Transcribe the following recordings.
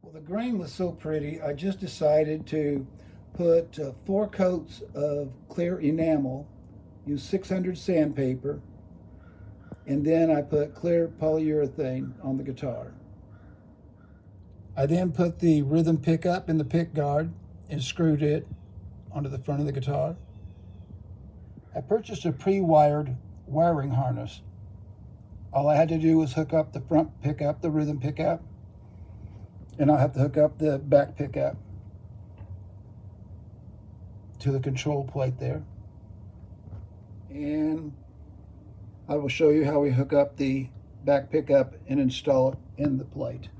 Well, the grain was so pretty, I just decided to put 4 coats of clear enamel, use 600 sandpaper, and then I put clear polyurethane on the guitar. I then put the rhythm pickup in the pick guard and screwed it onto the front of the guitar. I purchased a pre-wired wiring harness. All I had to do was hook up the front pickup, the rhythm pickup, and I'll have to hook up the back pickup to the control plate there. And I will show you how we hook up the back pickup and install it in the plate.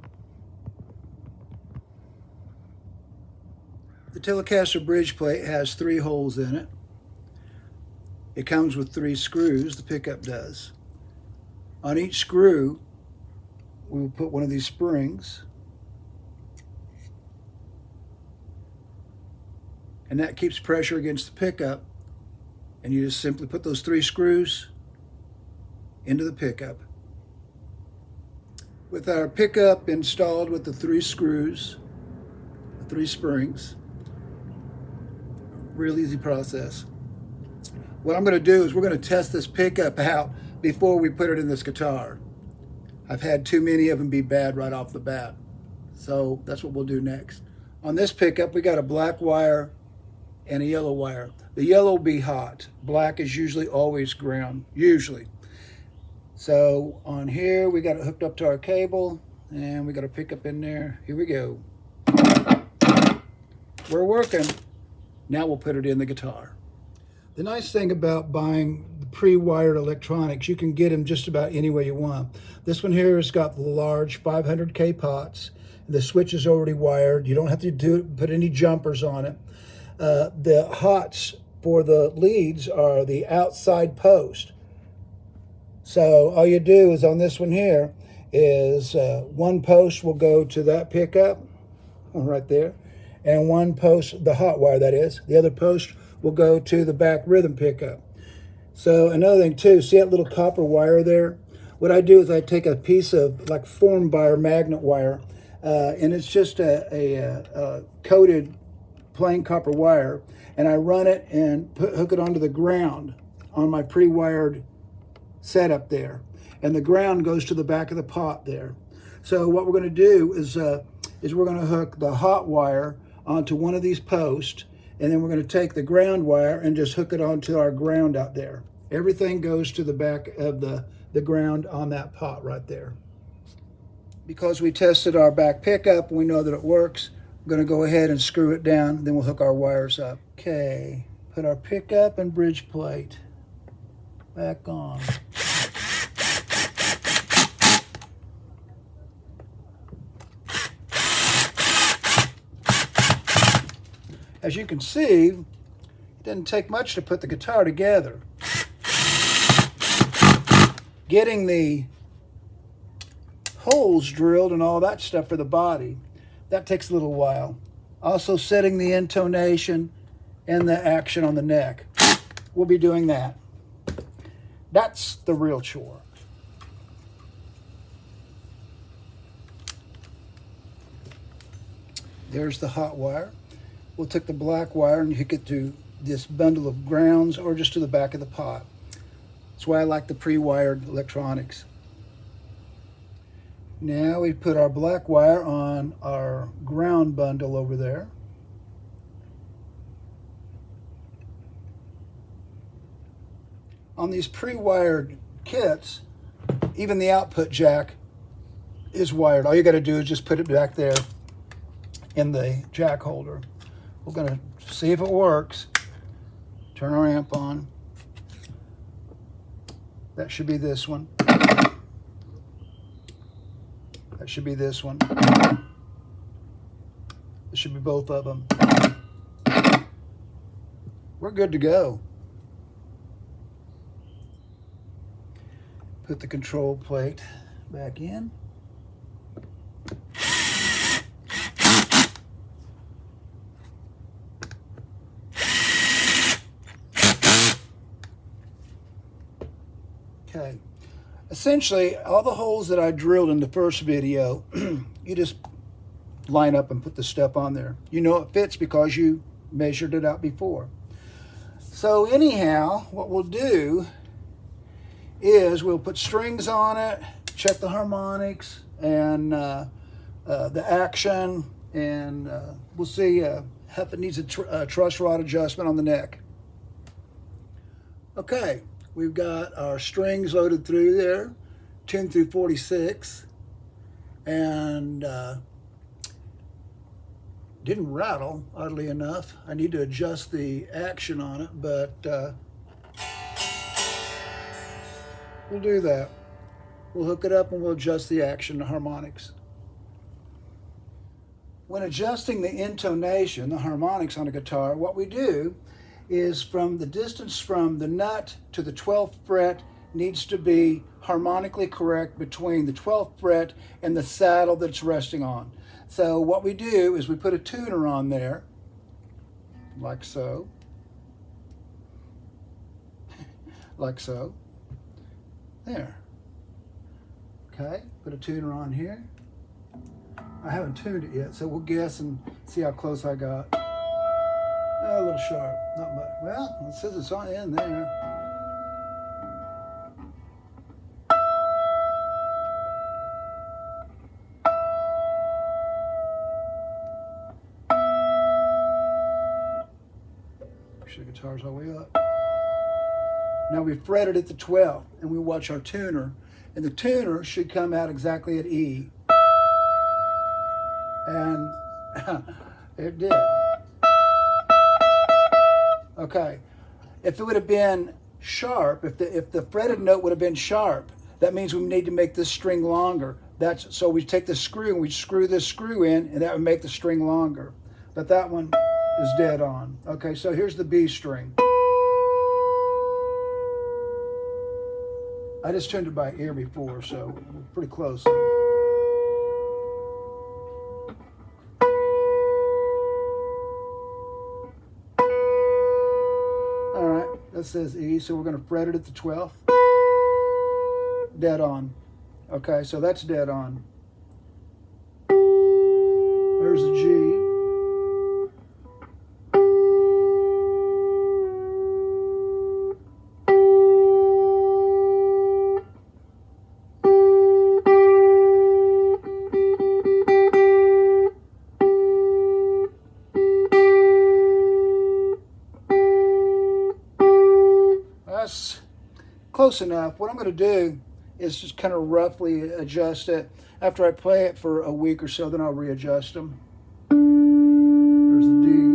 The Telecaster bridge plate has 3 holes in it. It comes with 3 screws, the pickup does. On each screw, we will put one of these springs, and that keeps pressure against the pickup, and you just simply put those 3 screws into the pickup. With our pickup installed with the 3 screws, the 3 springs, real easy process. What I'm going to do is we're going to test this pickup out before we put it in this guitar. I've had too many of them be bad right off the bat, so that's what we'll do next. On this pickup, we got a black wire and a yellow wire. The yellow will be hot. Black is usually always ground, usually. So on here, we got it hooked up to our cable, and we got a pickup in there. Here we go. We're working. Now we'll put it in the guitar. The nice thing about buying the pre-wired electronics, you can get them just about any way you want. This one here has got the large 500K pots. The switch is already wired. You don't have to put any jumpers on it. The hots for the leads are the outside post. So all you do is on this one here is one post will go to that pickup right there, and one post, the hot wire that is, the other post will go to the back rhythm pickup. So another thing too, see that little copper wire there? What I do is I take a piece of like formed by our magnet wire, and it's just a coated plain copper wire, and I run it and hook it onto the ground on my pre-wired setup there, and the ground goes to the back of the pot there. So what we're going to do is we're going to hook the hot wire onto one of these posts, and then we're going to take the ground wire and just hook it onto our ground out there. Everything goes to the back of the ground on that pot right there. Because we tested our back pickup, we know that it works. We're going to go ahead and screw it down, then we'll hook our wires up. Okay, put our pickup and bridge plate back on. As you can see, it didn't take much to put the guitar together. Getting the holes drilled and all that stuff for the body, that takes a little while. Also setting the intonation and the action on the neck. We'll be doing that. That's the real chore. There's the hot wire. We'll take the black wire and hook it to this bundle of grounds or just to the back of the pot. That's why I like the pre-wired electronics. Now we put our black wire on our ground bundle over there. On these pre-wired kits, even the output jack is wired. All you got to do is just put it back there in the jack holder. We're going to see if it works. Turn our amp on. That should be this one. That should be this one. It should be both of them. We're good to go. Put the control plate back in. Okay, essentially all the holes that I drilled in the first video, you just line up and put the step on there. You know it fits because you measured it out before. So anyhow, what we'll do is we'll put strings on it, check the harmonics and the action, and we'll see if it needs a truss rod adjustment on the neck. Okay, we've got our strings loaded through there, tuned through 46, and didn't rattle, oddly enough. I need to adjust the action on it, but we'll do that. We'll hook it up and we'll adjust the action, the harmonics. When adjusting the intonation, the harmonics on a guitar, what we do is from the distance from the nut to the 12th fret needs to be harmonically correct between the 12th fret and the saddle that it's resting on. So what we do is we put a tuner on there, like so, like so, there. Okay, put a tuner on here. I haven't tuned it yet, so we'll guess and see how close I got. A little sharp, not much. Well, it says it's on in there. Make sure the guitar's all the way up. Now we've fretted at the 12th, and we watch our tuner, and the tuner should come out exactly at E. And it did. Okay, if it would have been sharp, if the fretted note would have been sharp, that means we need to make this string longer. So we take the screw and we screw this screw in, and that would make the string longer. But that one is dead on. Okay, so here's the B string. I just tuned it by ear before, so we're pretty close. That says E, so we're going to fret it at the 12th. Dead on. Okay, so that's dead on. There's a G. That's close enough. What I'm going to do is just kind of roughly adjust it. After I play it for a week or so, then I'll readjust them. There's the D.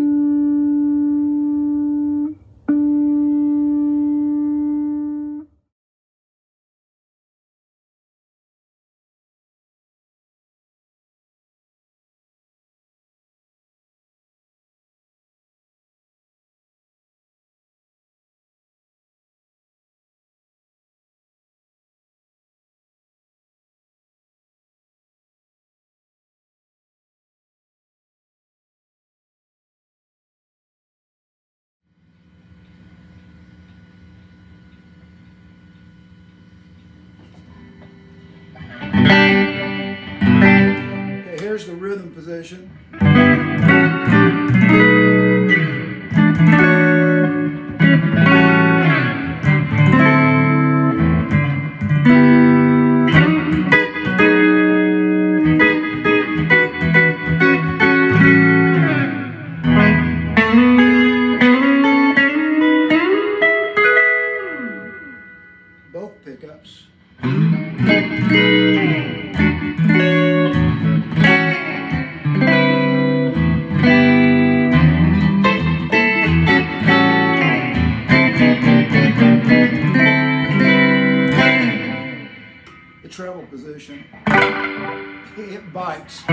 Here's the rhythm position. Both pickups. Treble position, it bites.